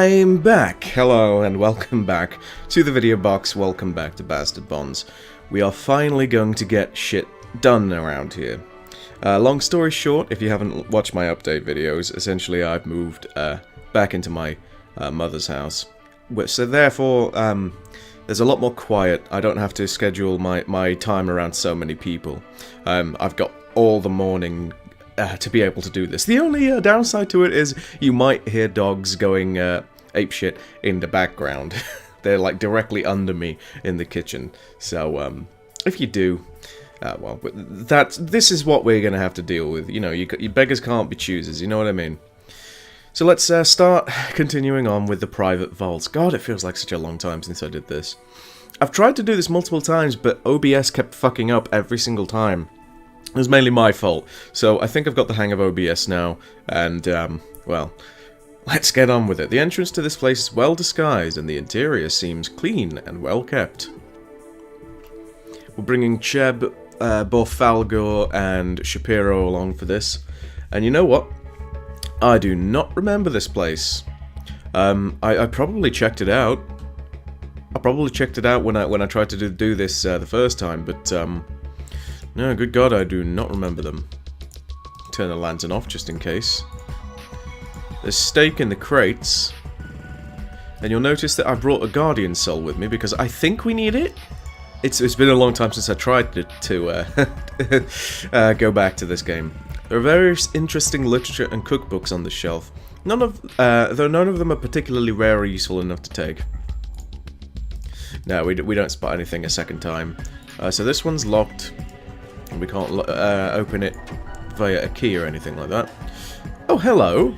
I'm back! Hello and welcome back to the VidyaBox, welcome back to Bastard Bonds. We are finally going to get shit done around here. Long story short, if you haven't watched my update videos, essentially I've moved back into my mother's house. So therefore, there's a lot more quiet. I don't have to schedule my time around so many people. I've got all the morning to be able to do this. The only downside to it is you might hear dogs going apeshit in the background. They're like directly under me in the kitchen. So if you do, well, this is what we're gonna have to deal with. You know, you beggars can't be choosers. You know what I mean? So let's start continuing on with the private vaults. God, it feels like such a long time since I did this. I've tried to do this multiple times, but OBS kept fucking up every single time. It was mainly my fault, so I think I've got the hang of OBS now, and, well, let's get on with it. The entrance to this place is well disguised, and the interior seems clean and well kept. We're bringing Cheb, Borfalgor, and Shapiro along for this, and you know what? I do not remember this place. I probably checked it out. I probably checked it out when I tried to do this the first time, but, no, good God, I do not remember them. Turn the lantern off just in case. There's steak in the crates. And you'll notice that I brought a Guardian Soul with me because I think we need it. It's been a long time since I tried to go back to this game. There are various interesting literature and cookbooks on the shelf. Though none of them are particularly rare or useful enough to take. No, we don't spot anything a second time. So this one's locked. We can't open it via a key or anything like that. Oh, hello!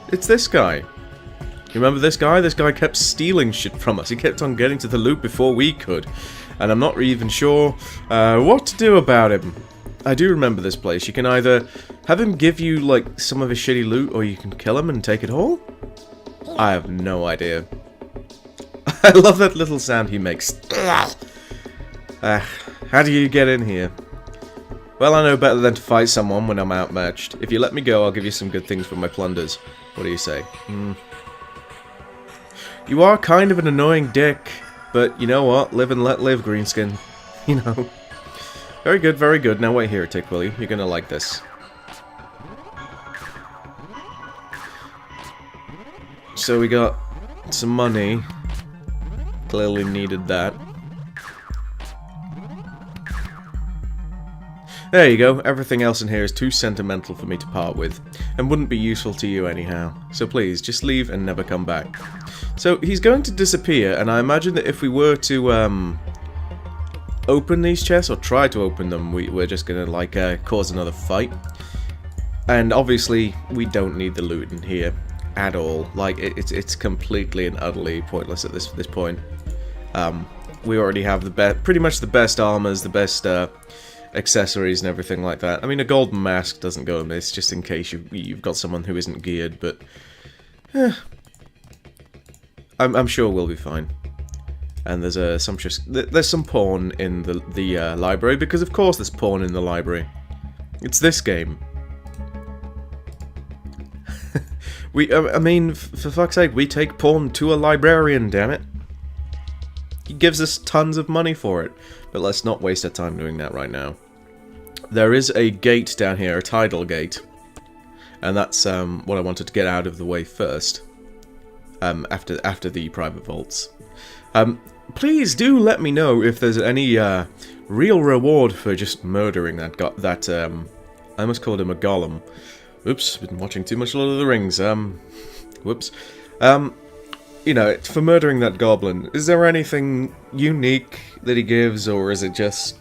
It's this guy. You remember this guy? This guy kept stealing shit from us. He kept on getting to the loot before we could. And I'm not even sure what to do about him. I do remember this place. You can either have him give you, like, some of his shitty loot, or you can kill him and take it all? I have no idea. I love that little sound he makes. How do you get in here? Well, I know better than to fight someone when I'm outmatched. If you let me go, I'll give you some good things for my plunders. What do you say? You are kind of an annoying dick, but you know what? Live and let live, Greenskin. You know. Very good, very good. Now wait here, Tick Willie. You're gonna like this. So we got some money. Clearly needed that. There you go, everything else in here is too sentimental for me to part with, and wouldn't be useful to you anyhow. So please, just leave and never come back. So, he's going to disappear, and I imagine that if we were to, open these chests, or try to open them, we're just gonna, like, cause another fight. And obviously, we don't need the loot in here at all. Like, it's completely and utterly pointless at this point. We already have pretty much the best armors, the best, accessories and everything like that. I mean, a golden mask doesn't go amiss, just in case you've got someone who isn't geared, but I'm sure we'll be fine. And there's some porn in the library, because of course there's porn in the library. It's this game. I mean, for fuck's sake, we take porn to a librarian, damn it. He gives us tons of money for it. But let's not waste our time doing that right now. There is a gate down here, a tidal gate. And that's what I wanted to get out of the way first. After the private vaults. Please do let me know if there's any real reward for just murdering that I almost called him a golem. Oops, been watching too much Lord of the Rings. Whoops. You know, for murdering that goblin, is there anything unique that he gives, or is it just,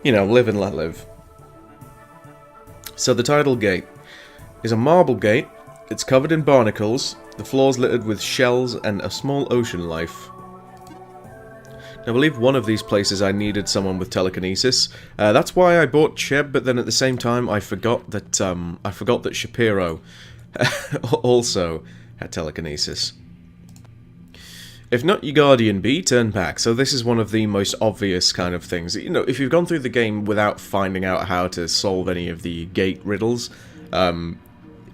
you know, live and let live? So the tidal gate is a marble gate, it's covered in barnacles, the floor's littered with shells and a small ocean life. Now, I believe one of these places I needed someone with telekinesis. That's why I bought Cheb, but then at the same time I forgot that Shapiro also had telekinesis. If not your Guardian B, turn back. So this is one of the most obvious kind of things. You know, if you've gone through the game without finding out how to solve any of the gate riddles,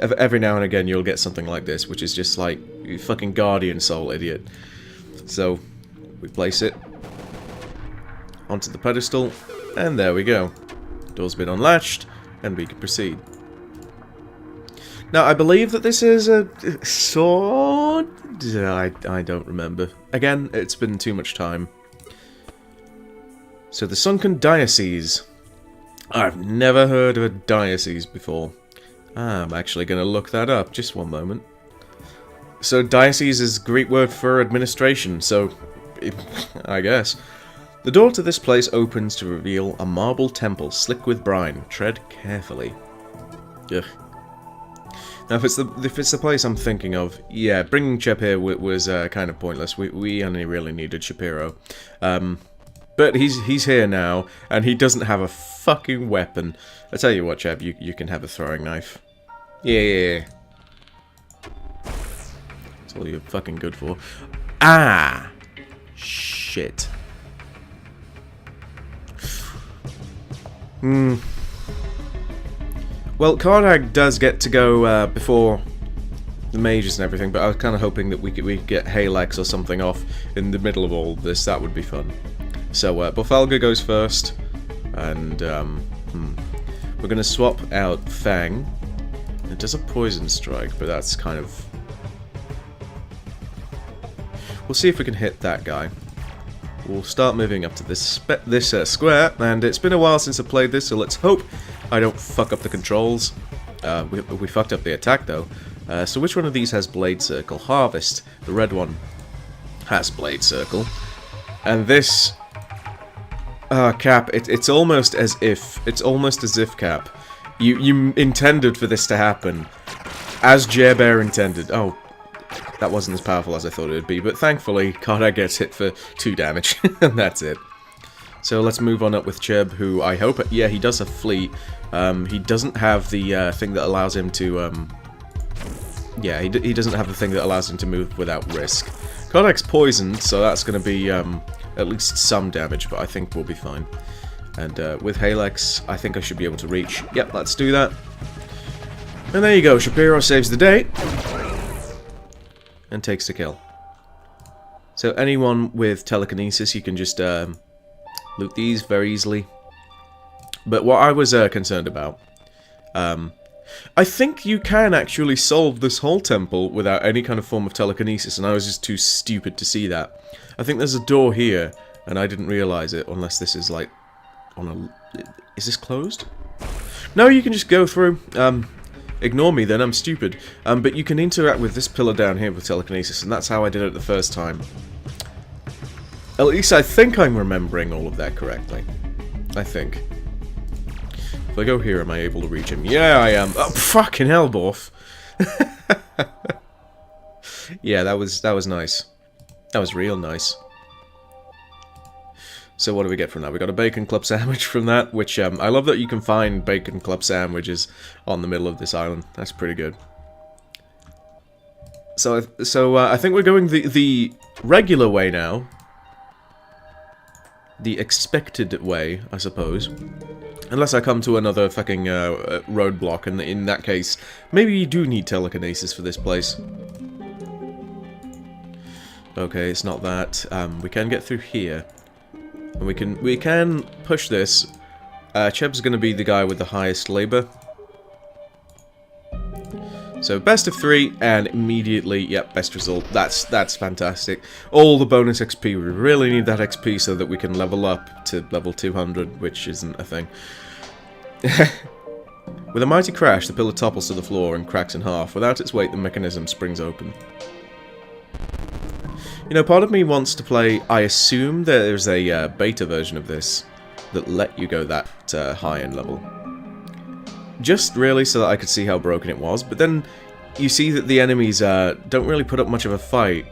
every now and again you'll get something like this, which is just like, you fucking Guardian Soul, idiot. So, we place it onto the pedestal, and there we go. Door's been unlatched, and we can proceed. Now, I believe that this is a sword? I don't remember. Again, it's been too much time. So, the Sunken Diocese. I've never heard of a diocese before. I'm actually going to look that up. Just one moment. So, diocese is Greek word for administration, so I guess. The door to this place opens to reveal a marble temple slick with brine. Tread carefully. Ugh. Now, if it's the place I'm thinking of, yeah, bringing Cheb here was kind of pointless. We only really needed Shapiro. But he's here now, and he doesn't have a fucking weapon. I tell you what, Cheb, you can have a throwing knife. Yeah. That's all you're fucking good for. Ah! Shit. Well, Kardag does get to go before the mages and everything, but I was kind of hoping that we could get Halex or something off in the middle of all of this. That would be fun. So, Bofalga goes first, and we're going to swap out Fang. It does a poison strike, but that's kind of... We'll see if we can hit that guy. We'll start moving up to this square, and it's been a while since I played this, so let's hope I don't fuck up the controls. We fucked up the attack, though. So which one of these has Blade Circle? Harvest. The red one has Blade Circle. And this... Cap, it's almost as if... Cap, you intended for this to happen. As Jer intended. Oh, that wasn't as powerful as I thought it would be, but thankfully, Kardak gets hit for 2 damage, and that's it. So let's move on up with Cheb, who I hope... Yeah, he does have Fleet. He doesn't have the thing that allows him to... Yeah, he doesn't have the thing that allows him to move without risk. Kardak's poisoned, so that's going to be at least some damage, but I think we'll be fine. And with Halex, I think I should be able to reach. Yep, let's do that. And there you go, Shapiro saves the day. And takes the kill. So anyone with telekinesis, you can just loot these very easily. But what I was concerned about, I think you can actually solve this whole temple without any kind of form of telekinesis, and I was just too stupid to see that. I think there's a door here, and I didn't realize it, unless this is like on a... Is this closed? No, you can just go through. Ignore me then, I'm stupid. But you can interact with this pillar down here with telekinesis, and that's how I did it the first time. At least I think I'm remembering all of that correctly. I think. If I go here, am I able to reach him? Yeah, I am. Oh, fucking hell, Borf. Yeah, that was nice. That was real nice. So what do we get from that? We got a bacon club sandwich from that, which I love that you can find bacon club sandwiches on the middle of this island. That's pretty good. So I think we're going the regular way now. The expected way, I suppose. Unless I come to another fucking roadblock, and in that case, maybe you do need telekinesis for this place. Okay, it's not that. We can get through here. And we can push this. Cheb's going to be the guy with the highest labor. So best of 3, and immediately, yep, best result. That's fantastic. All the bonus XP. We really need that XP so that we can level up to level 200, which isn't a thing. With a mighty crash, the pillar topples to the floor and cracks in half. Without its weight, the mechanism springs open. You know, part of me wants to play... I assume there's a beta version of this that let you go that high in level. Just really so that I could see how broken it was, but then you see that the enemies don't really put up much of a fight,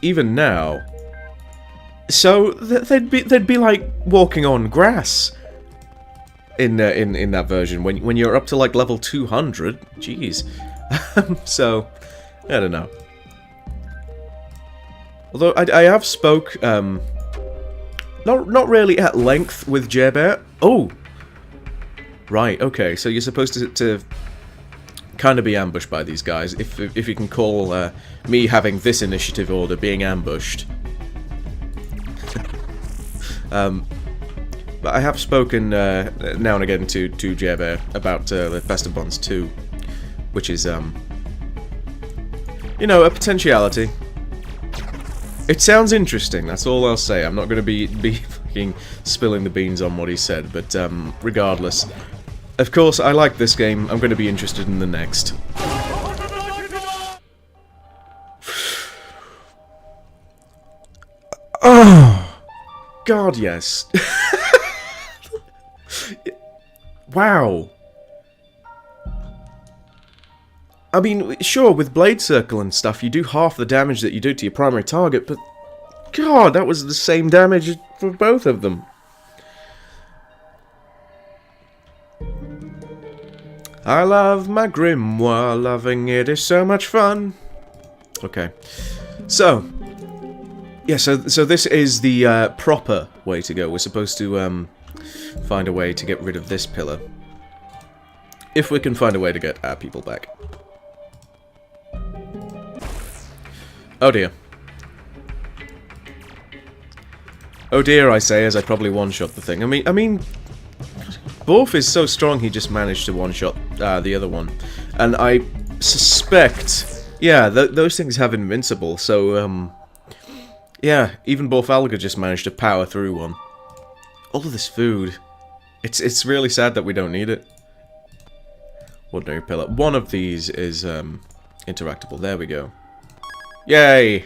even now. So they'd be like walking on grass in that version when you're up to like level 200. Jeez. So I don't know. Although I have spoke not really at length with Jer. Oh. Right, okay, so you're supposed to kind of be ambushed by these guys, if you can call me having this initiative order being ambushed. But I have spoken now and again to Jebe about the Best of Bonds 2, which is, you know, a potentiality. It sounds interesting, that's all I'll say. I'm not going to be fucking spilling the beans on what he said, but regardless. Of course, I like this game. I'm going to be interested in the next. Oh! God, yes. Wow. I mean, sure, with Blade Circle and stuff, you do half the damage that you do to your primary target, but God, that was the same damage for both of them. I love my grimoire, loving it is so much fun. Okay, so yeah, so this is the proper way to go. We're supposed to find a way to get rid of this pillar, if we can find a way to get our people back. Oh dear. Oh dear, I say, as I probably one-shot the thing. I mean, Borf is so strong he just managed to one-shot the other one. And I suspect, yeah, those things have invincible, so, yeah, even Borfalga just managed to power through one. All of this food. It's really sad that we don't need it. Ordinary pillar. One of these is, interactable. There we go. Yay!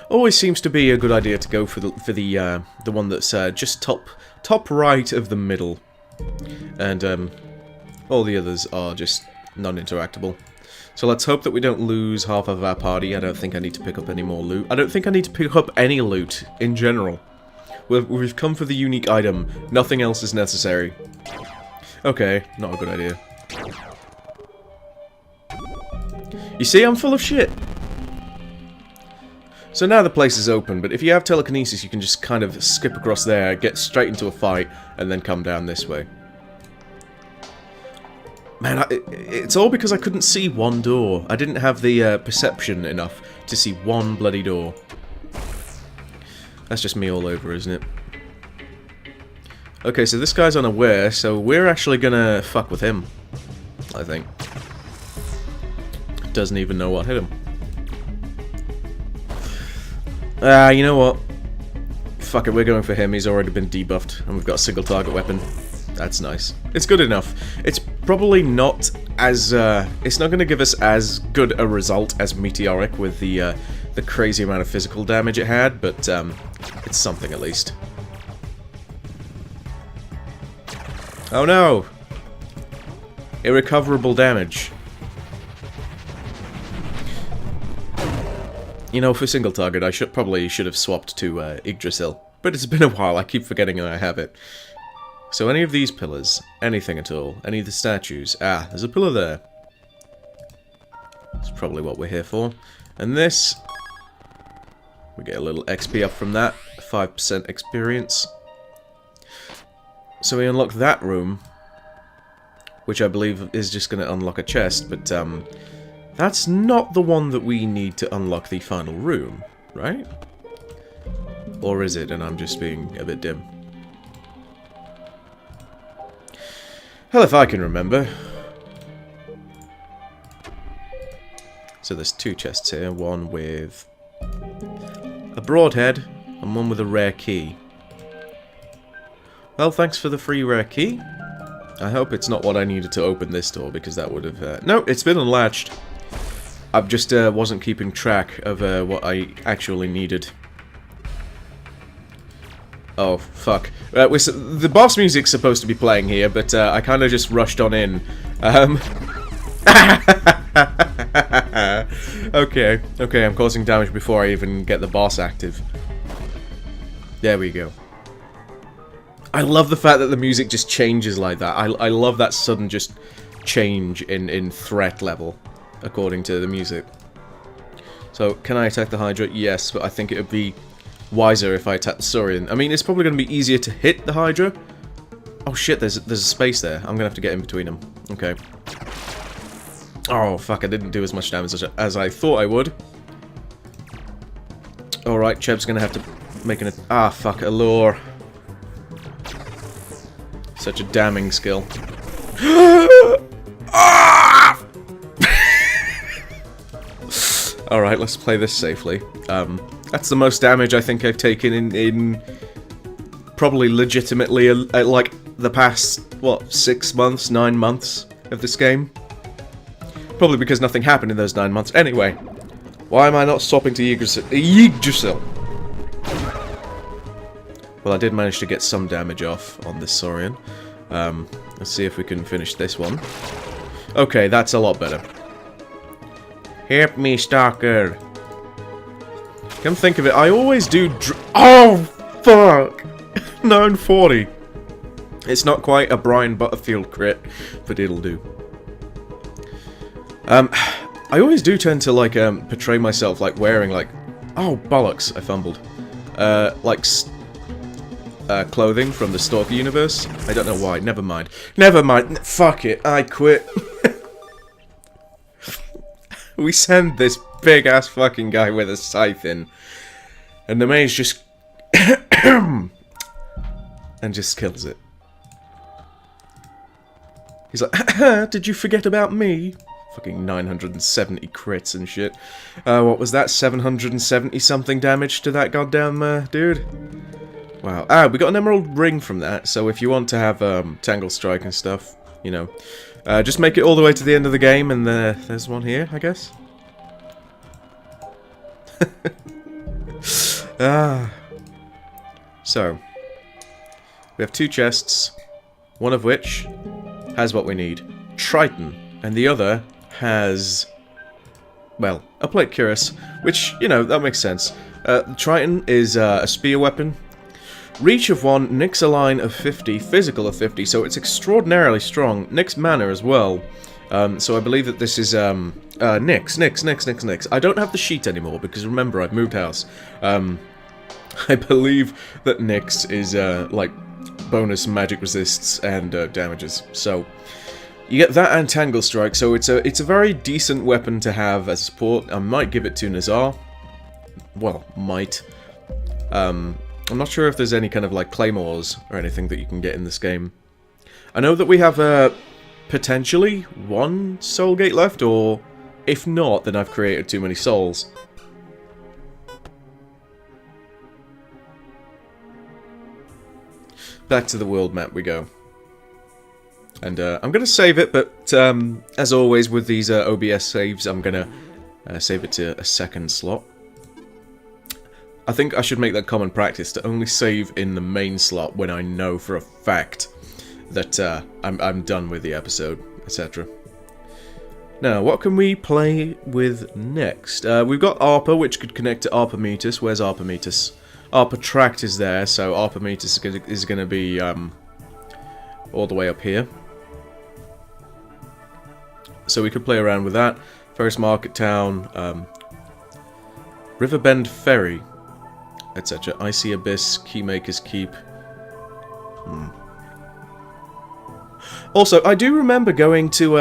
Always seems to be a good idea to go for the one that's just top right of the middle, and all the others are just non-interactable. So let's hope that we don't lose half of our party. I don't think I need to pick up any more loot. I don't think I need to pick up any loot in general. We've come for the unique item. Nothing else is necessary. Okay, not a good idea. You see, I'm full of shit. So now the place is open, but if you have telekinesis, you can just kind of skip across there, get straight into a fight, and then come down this way. Man, it's all because I couldn't see one door. I didn't have the perception enough to see one bloody door. That's just me all over, isn't it? Okay, so this guy's unaware, so we're actually gonna fuck with him, I think. Doesn't even know what hit him. You know what? Fuck it, we're going for him. He's already been debuffed, and we've got a single target weapon. That's nice. It's good enough. It's probably not as, it's not going to give us as good a result as Meteoric with the crazy amount of physical damage it had, but, it's something at least. Oh no! Irrecoverable damage. You know, for single target, I probably should have swapped to Yggdrasil. But it's been a while, I keep forgetting that I have it. So any of these pillars, anything at all, any of the statues... Ah, there's a pillar there. That's probably what we're here for. And this... We get a little XP up from that. 5% experience. So we unlock that room. Which I believe is just going to unlock a chest, but... That's not the one that we need to unlock the final room, right? Or is it, and I'm just being a bit dim? Hell if I can remember. So there's two chests here, one with a broadhead, and one with a rare key. Well, thanks for the free rare key. I hope it's not what I needed to open this door, because that would have... No, it's been unlatched. I just wasn't keeping track of what I actually needed. Oh, fuck. The boss music's supposed to be playing here, but I kind of just rushed on in. Okay, I'm causing damage before I even get the boss active. There we go. I love the fact that the music just changes like that. I love that sudden just change in threat level, according to the music. So, can I attack the Hydra? Yes, but I think it would be wiser if I attack the Saurian. I mean, it's probably going to be easier to hit the Hydra, Oh shit, there's a space there. I'm gonna have to get in between them. Okay. Oh fuck, I didn't do as much damage as I thought I would. Alright, Cheb's gonna have to make an... Ah, fuck, a lure. Such a damning skill. Alright, let's play this safely. That's the most damage I think I've taken in probably legitimately, like, the past, what, 6 months, 9 months of this game? Probably because nothing happened in those 9 months. Anyway, why am I not swapping to Yggdrasil? Well, I did manage to get some damage off on this Saurian. Let's see if we can finish this one. Okay, that's a lot better. Help me, Stalker. Come think of it, I always do oh, fuck! 940. It's not quite a Brian Butterfield crit, but it'll do. I always do tend to, like, portray myself, like, wearing, like... Oh, bollocks, I fumbled. Like, clothing from the Stalker universe. I don't know why, never mind. Never mind, fuck it, I quit. We send this big-ass fucking guy with a scythe in, and the mage just... and just kills it. He's like, did you forget about me? Fucking 970 crits and shit. What was that? 770 something damage to that goddamn dude? Wow. Ah, we got an emerald ring from that, so if you want to have Tangle Strike and stuff, you know, just make it all the way to the end of the game, and there's one here, I guess. So, we have 2 chests, one of which has what we need. Triton, and the other has, well, a plate cuirass, which, you know, that makes sense. Triton is a spear weapon. Reach of 1, Nyx a line of 50, physical of 50, so it's extraordinarily strong. Nyx mana as well. So I believe that this is, Nyx. I don't have the sheet anymore, because remember, I've moved house. I believe that Nyx is, like, bonus magic resists and damages. So, you get that and Tangle Strike, so it's a very decent weapon to have as support. I might give it to Nazar. Well, might. I'm not sure if there's any kind of, like, claymores or anything that you can get in this game. I know that we have, potentially 1 soul gate left, or if not, then I've created too many souls. Back to the world map we go. And, I'm gonna save it, but, as always with these, OBS saves, I'm gonna, save it to a second slot. I think I should make that common practice to only save in the main slot when I know for a fact that I'm done with the episode, etc. Now, what can we play with next? We've got Arpa, which could connect to Arpametus. Where's Arpametus? Arpatract is there, so Arpametus is going to be all the way up here. So we could play around with that. First Market Town, Riverbend Ferry, etc. Icy Abyss, Keymaker's Keep. Also, I do remember going to,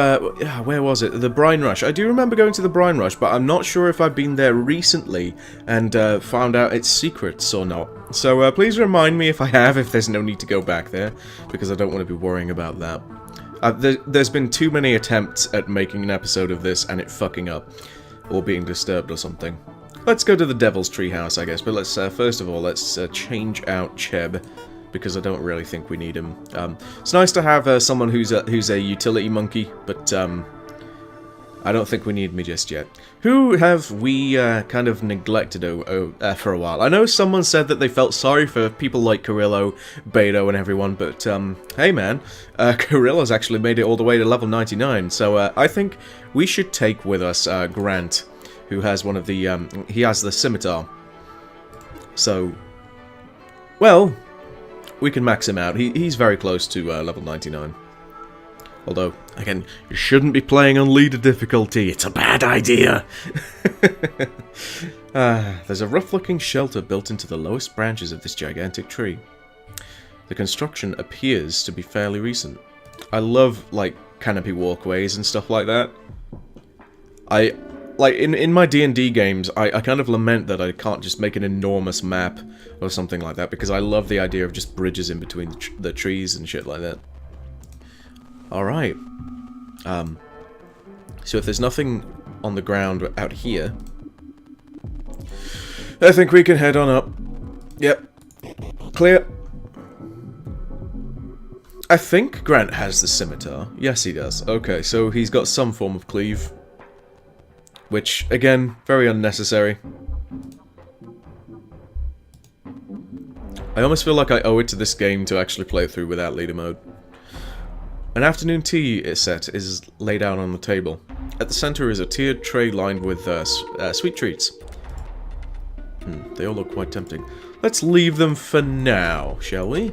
where was it? The Brine Rush. I do remember going to the Brine Rush, but I'm not sure if I've been there recently and found out its secrets or not. So please remind me if I have, if there's no need to go back there, because I don't want to be worrying about that. There's been too many attempts at making an episode of this and it fucking up, or being disturbed or something. Let's go to the Devil's Treehouse, I guess, but let's, first of all, let's change out Cheb, because I don't really think we need him. It's nice to have someone who's a utility monkey, but I don't think we need me just yet. Who have we kind of neglected for a while? I know someone said that they felt sorry for people like Carillo, Beto, and everyone, but hey man, Carillo's actually made it all the way to level 99, so I think we should take with us Grant, who has one of the, he has the scimitar. So, well, we can max him out. He's very close to level 99. Although, again, you shouldn't be playing on leader difficulty. It's a bad idea. There's a rough-looking shelter built into the lowest branches of this gigantic tree. The construction appears to be fairly recent. I love, like, canopy walkways and stuff like that. Like, in my D&D games, I kind of lament that I can't just make an enormous map or something like that, because I love the idea of just bridges in between the trees and shit like that. Alright. So if there's nothing on the ground out here, I think we can head on up. Yep. Clear. I think Grant has the scimitar. Yes, he does. Okay, so he's got some form of cleave. Which, again, very unnecessary. I almost feel like I owe it to this game to actually play it through without leader mode. An afternoon tea set is laid out on the table. At the center is a tiered tray lined with sweet treats. They all look quite tempting. Let's leave them for now, shall we?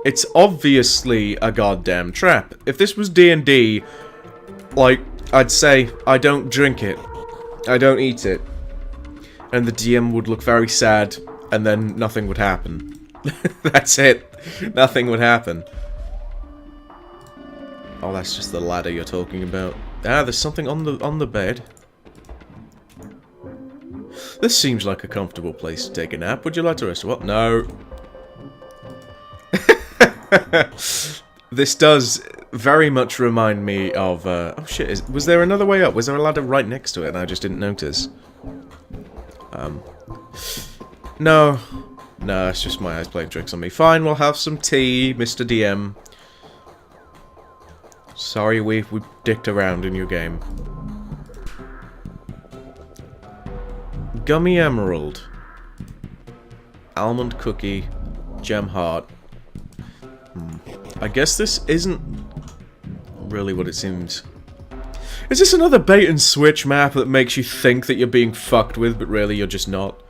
It's obviously a goddamn trap. If this was D&D, like, I'd say, I don't drink it. I don't eat it. And the DM would look very sad, and then nothing would happen. That's it. Nothing would happen. Oh, that's just the ladder you're talking about. Ah, there's something on the bed. This seems like a comfortable place to take a nap. Would you like to rest? What? No. This does very much remind me of... oh shit, was there another way up? Was there a ladder right next to it and I just didn't notice? No. No, it's just my eyes playing tricks on me. Fine, we'll have some tea, Mr. DM. Sorry we dicked around in your game. Gummy Emerald. Almond Cookie. Gem Heart. I guess this isn't really what it seems. Is this another bait and switch map that makes you think that you're being fucked with, but really you're just not?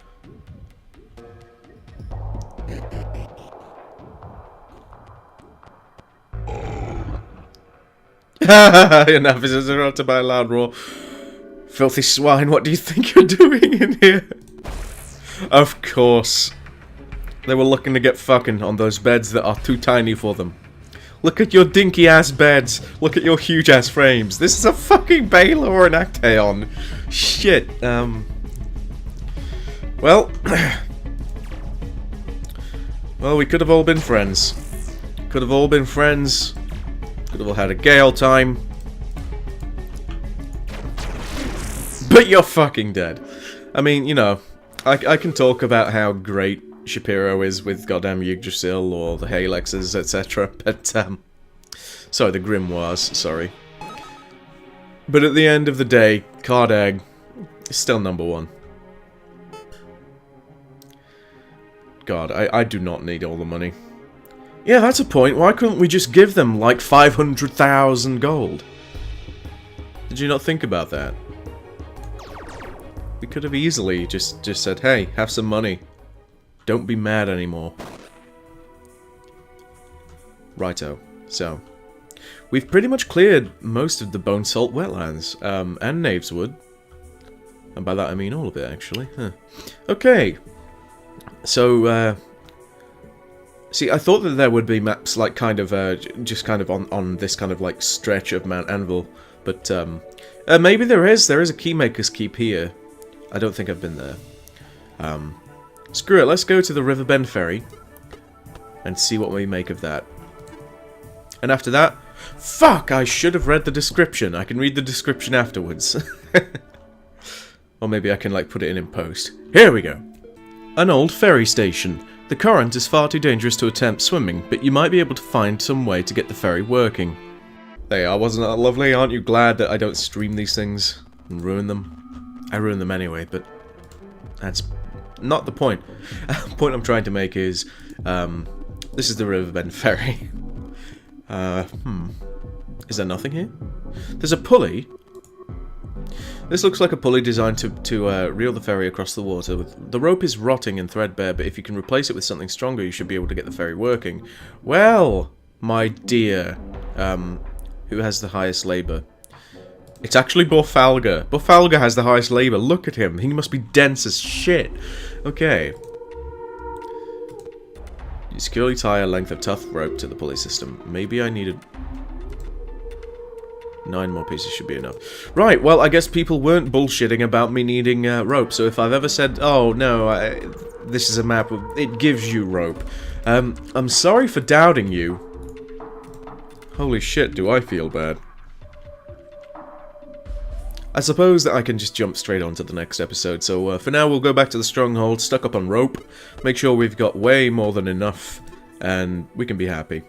Enough is interrupted by a loud roar. Filthy swine, what do you think you're doing in here? Of course. They were looking to get fucking on those beds that are too tiny for them. Look at your dinky ass beds. Look at your huge ass frames. This is a fucking Baylor or an Actaeon. Shit. Well. Well, we could have all been friends. Could have all been friends. Could have all had a gay old time. But you're fucking dead. I mean, you know, I can talk about how great Shapiro is with goddamn Yggdrasil or the Halexes, etc. But, sorry, the Grimoires, sorry. But at the end of the day, Card Egg is still #1. God, I do not need all the money. Yeah, that's a point. Why couldn't we just give them, like, 500,000 gold? Did you not think about that? We could have easily just said, hey, have some money. Don't be mad anymore. Righto. So, we've pretty much cleared most of the Bone Salt wetlands, and Knaveswood. And by that I mean all of it, actually. Huh. Okay. So, see, I thought that there would be maps, like, kind of, just kind of on this kind of, like, stretch of Mount Anvil. But, maybe there is. There is a Keymaker's Keep here. I don't think I've been there. Screw it, let's go to the Riverbend Ferry and see what we make of that. And after that... Fuck! I should have read the description. I can read the description afterwards. Or maybe I can, like, put it in post. Here we go. An old ferry station. The current is far too dangerous to attempt swimming, but you might be able to find some way to get the ferry working. There you are, wasn't that lovely? Aren't you glad that I don't stream these things and ruin them? I ruin them anyway, but that's not the point. The point I'm trying to make is, this is the Riverbend Ferry. Is there nothing here? There's a pulley. This looks like a pulley designed to reel the ferry across the water. The rope is rotting and threadbare, but if you can replace it with something stronger, you should be able to get the ferry working. Well, my dear, who has the highest labour? It's actually Borfalga. Borfalga has the highest labour. Look at him. He must be dense as shit. Okay. You securely tie a length of tough rope to the pulley system. Maybe I needed... 9 more pieces should be enough. Right, well, I guess people weren't bullshitting about me needing rope, so if I've ever said, oh, no, this is a map, it gives you rope. I'm sorry for doubting you. Holy shit, do I feel bad. I suppose that I can just jump straight on to the next episode, so for now we'll go back to the stronghold, stuck up on rope, make sure we've got way more than enough, and we can be happy.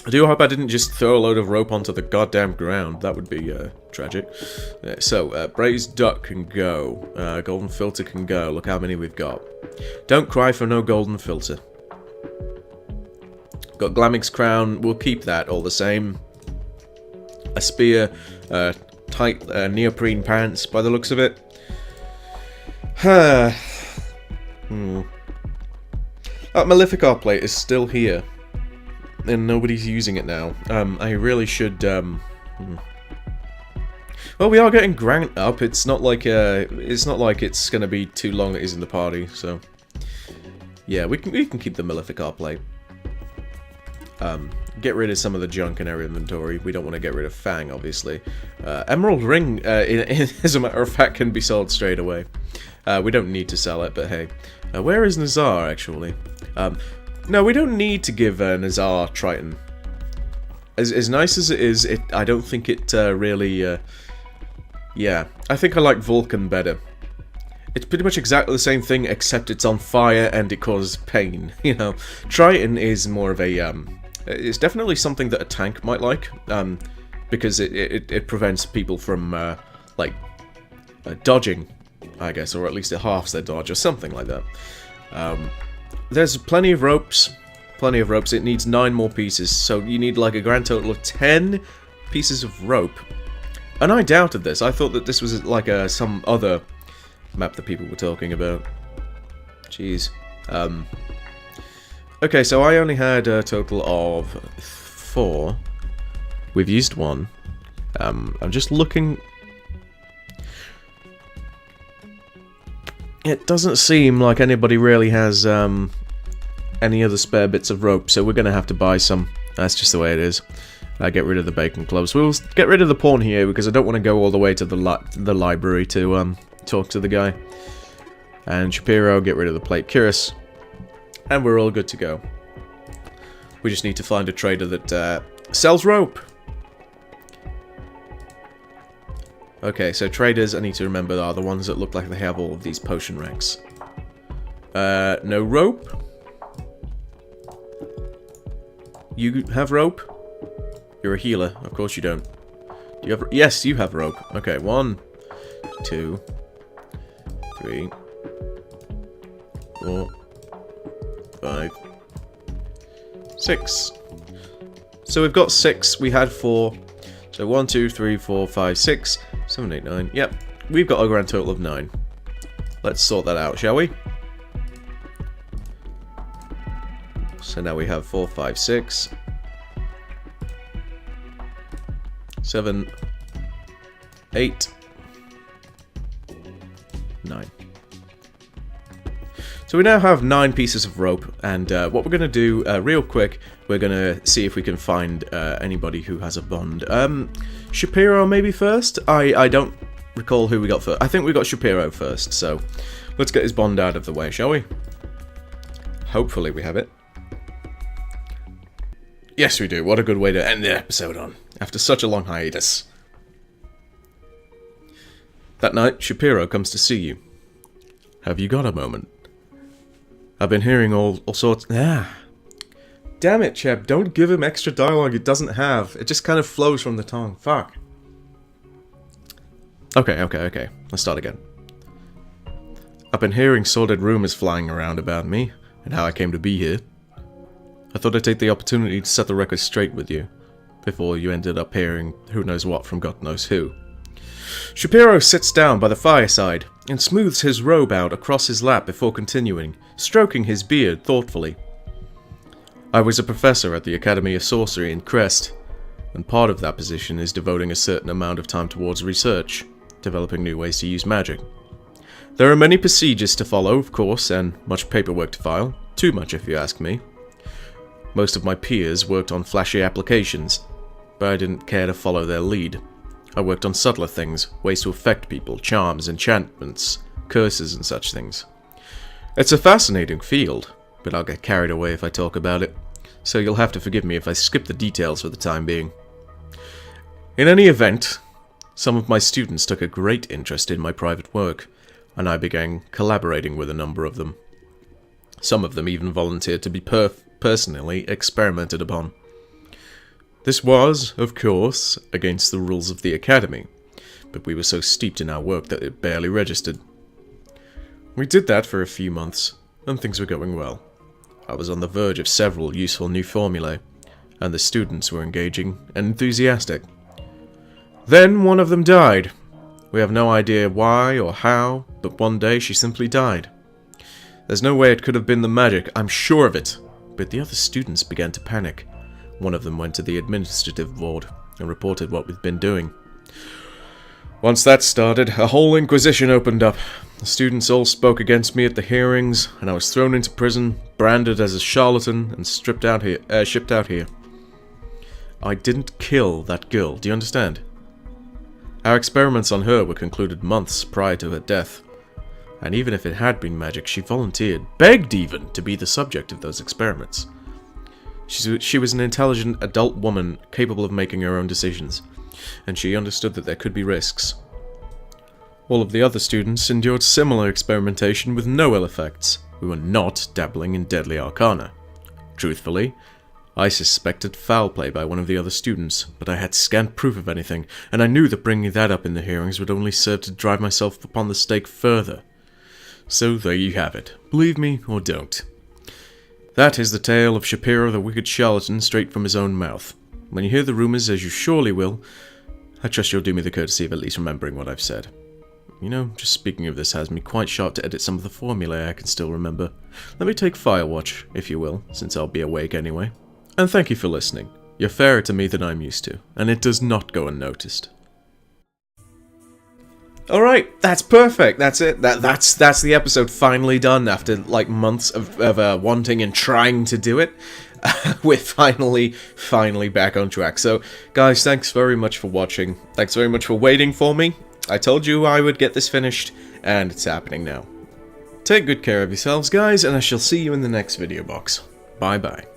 I do hope I didn't just throw a load of rope onto the goddamn ground. That would be tragic. So, braised duck can go. Golden filter can go. Look how many we've got. Don't cry for no golden filter. Got Glamming's crown. We'll keep that all the same. A spear. Tight neoprene pants by the looks of it. That Maleficar plate is still here. And nobody's using it now. I really should, Well, we are getting Grant up. It's not like it's gonna be too long that he's in the party, so... Yeah, we can keep the Maleficar plate. Get rid of some of the junk in our inventory. We don't want to get rid of Fang, obviously. Emerald Ring, as a matter of fact, can be sold straight away. We don't need to sell it, but hey. Where is Nazar, actually? No, we don't need to give Nazar Triton. As nice as it is, I don't think it really... yeah, I think I like Vulcan better. It's pretty much exactly the same thing, except it's on fire and it causes pain, you know. Triton is more of a... it's definitely something that a tank might like, because it prevents people from, like, dodging, I guess, or at least it halves their dodge, or something like that. There's plenty of ropes. Plenty of ropes. It needs 9 more pieces, so you need like a grand total of 10 pieces of rope. And I doubted this. I thought that this was like some other map that people were talking about. Jeez. Okay, so I only had a total of 4. We've used 1. I'm just looking... It doesn't seem like anybody really has any other spare bits of rope, so we're going to have to buy some. That's just the way it is. Get rid of the bacon clubs. We'll get rid of the pawn here, because I don't want to go all the way to the library to talk to the guy. And Shapiro, get rid of the plate. Curious. And we're all good to go. We just need to find a trader that sells rope. Okay, so traders, I need to remember, are the ones that look like they have all of these potion racks. No rope. You have rope? You're a healer. Of course you don't. Do you have... Yes, you have rope. Okay, 1, 2, 3, 4, 5, 6. So we've got 6. We had 4. So 1, 2, 3, 4, 5, 6, 7, 8, 9. Yep, we've got a grand total of 9. Let's sort that out, shall we? So now we have 4, 5, 6, 7, 8, 9. So we now have 9 pieces of rope, and what we're going to do, real quick, we're going to see if we can find anybody who has a bond. Shapiro maybe first? I don't recall who we got first. I think we got Shapiro first, so let's get his bond out of the way, shall we? Hopefully we have it. Yes, we do. What a good way to end the episode on, after such a long hiatus. That night, Shapiro comes to see you. Have you got a moment? I've been hearing all sorts... Ah. Damn it, Cheb. Don't give him extra dialogue it doesn't have. It just kind of flows from the tongue. Fuck. Okay. Let's start again. I've been hearing sordid rumors flying around about me, and how I came to be here. I thought I'd take the opportunity to set the record straight with you, before you ended up hearing who knows what from God knows who. Shapiro sits down by the fireside, and smooths his robe out across his lap before continuing, stroking his beard thoughtfully. I was a professor at the Academy of Sorcery in Crest, and part of that position is devoting a certain amount of time towards research, developing new ways to use magic. There are many procedures to follow, of course, and much paperwork to file. Too much, if you ask me. Most of my peers worked on flashy applications, but I didn't care to follow their lead. I worked on subtler things, ways to affect people, charms, enchantments, curses and such things. It's a fascinating field, but I'll get carried away if I talk about it, so you'll have to forgive me if I skip the details for the time being. In any event, some of my students took a great interest in my private work, and I began collaborating with a number of them. Some of them even volunteered to be personally experimented upon. This was, of course, against the rules of the Academy, but we were so steeped in our work that it barely registered. We did that for a few months, and things were going well. I was on the verge of several useful new formulae, and the students were engaging and enthusiastic. Then one of them died. We have no idea why or how, but one day she simply died. There's no way it could have been the magic, I'm sure of it, but the other students began to panic. One of them went to the administrative board and reported what we'd been doing. Once that started, a whole inquisition opened up. The students all spoke against me at the hearings, and I was thrown into prison, branded as a charlatan, and shipped out here. I didn't kill that girl, do you understand? Our experiments on her were concluded months prior to her death. And even if it had been magic, she volunteered, begged even, to be the subject of those experiments. She was an intelligent adult woman capable of making her own decisions, and she understood that there could be risks. All of the other students endured similar experimentation with no ill effects, who were not dabbling in deadly arcana. Truthfully, I suspected foul play by one of the other students, but I had scant proof of anything, and I knew that bringing that up in the hearings would only serve to drive myself upon the stake further. So there you have it. Believe me or don't. That is the tale of Shapiro the Wicked Charlatan straight from his own mouth. When you hear the rumours, as you surely will, I trust you'll do me the courtesy of at least remembering what I've said. You know, just speaking of this has me quite sharp to edit some of the formulae I can still remember. Let me take Firewatch, if you will, since I'll be awake anyway. And thank you for listening. You're fairer to me than I'm used to, and it does not go unnoticed. Alright, that's perfect, that's it. That's the episode finally done after, like, months of wanting and trying to do it. We're finally back on track. So, guys, thanks very much for watching. Thanks very much for waiting for me. I told you I would get this finished, and it's happening now. Take good care of yourselves, guys, and I shall see you in the next video box. Bye-bye.